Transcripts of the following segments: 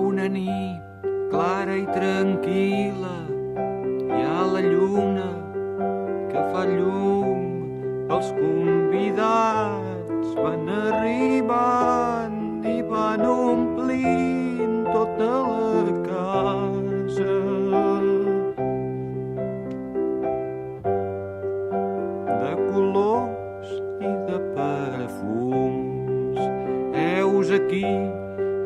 una nit clara i tranquil·la, hi ha la lluna que fa llum, els convidats van arribant i van omplint tota la casa. De colors i de perfums, heus aquí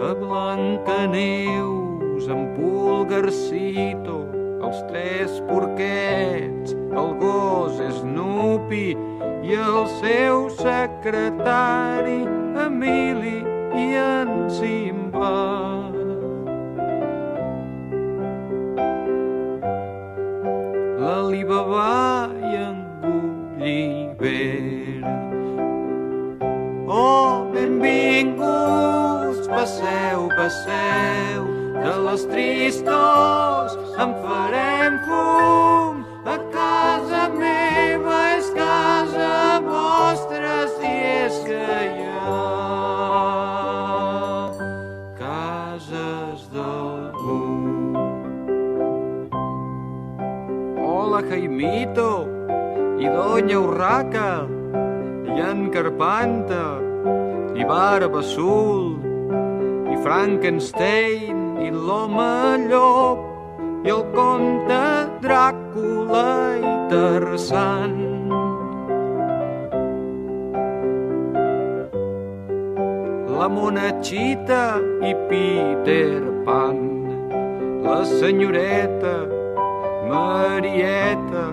a Blancaneus, en Pulgarcito, els tres porquets, el gos Snoopy i el seu secretari Emili i en Simba. L'Alibaba i en Gulliver. Oh, benvinguts, passeu, passeu, de les tristors en farem fum. A casa meva és casa vostra, si és que hi ha cases d'algú. Hola, Jaimito i Doña Urraca i en Carpanta i Barba Azul i Frankenstein i l'home llop i el comte Dràcula i Tarzan. La Monachita i Peter Pan, la senyoreta Marieta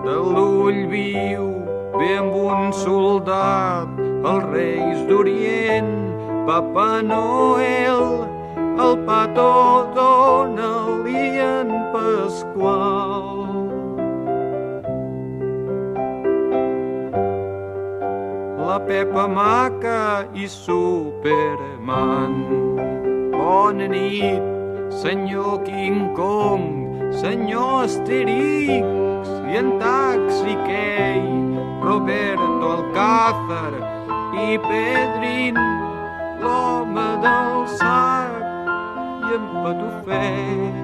de l'ull viu, ve amb un soldat, els reis d'Orient, Papa Noel, el Pato Donald i en Pasqual. La Pepa Maca i Superman. Bona nit, senyor King Kong, senyor Asterix i en Taxi Key, Roberto Alcázar i Pedrín, l'home del sac i en Patufet.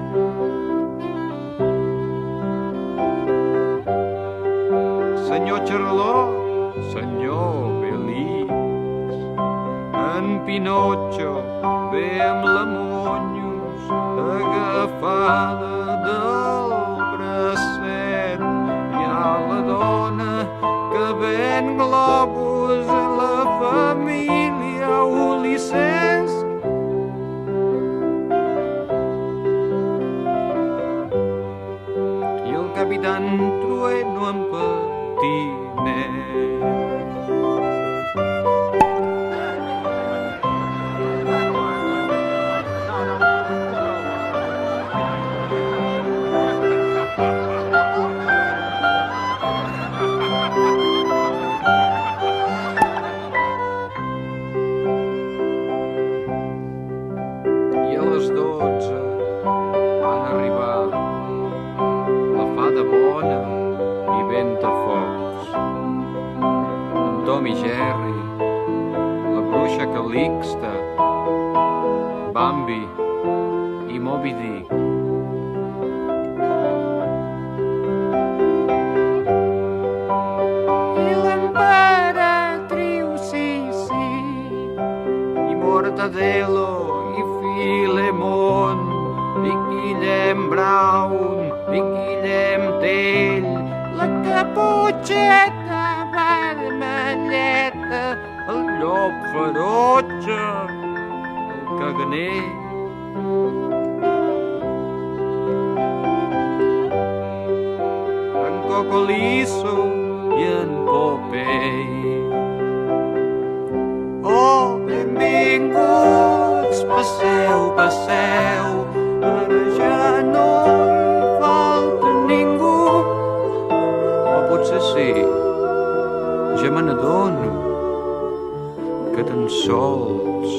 Senyor Charlot, senyor Belix, en Pinotxo ve amb la Monyos agafada del bracet. Hi ha la dona que ven globus a la família Ulisses. I el capitán Trueno en patinet. I a les 12 van arribar la fada bona i Ventafocs, en Tom i Jerry, la bruixa Calixta, Bambi i Moby Dick. I l'emperatriu Sissi, i Mortadelo, i Filemón, i Guillem Brown, i Guillem Tell, la Caputxeta vermelleta, el llop ferotge, el caganer. En Cocolizo i en Popeye. Oh, benvinguts, passeu, passeu, ara ja no hi falta ningú. O potser sí, ja me n'adono que tan sols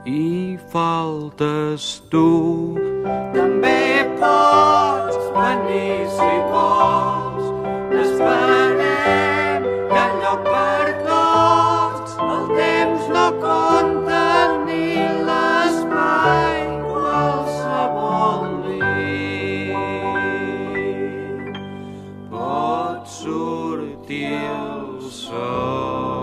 hi faltes tu. També pots venir si vols, esperem que hi ha lloc per tots. El temps no compta ni les pot sortir el sol.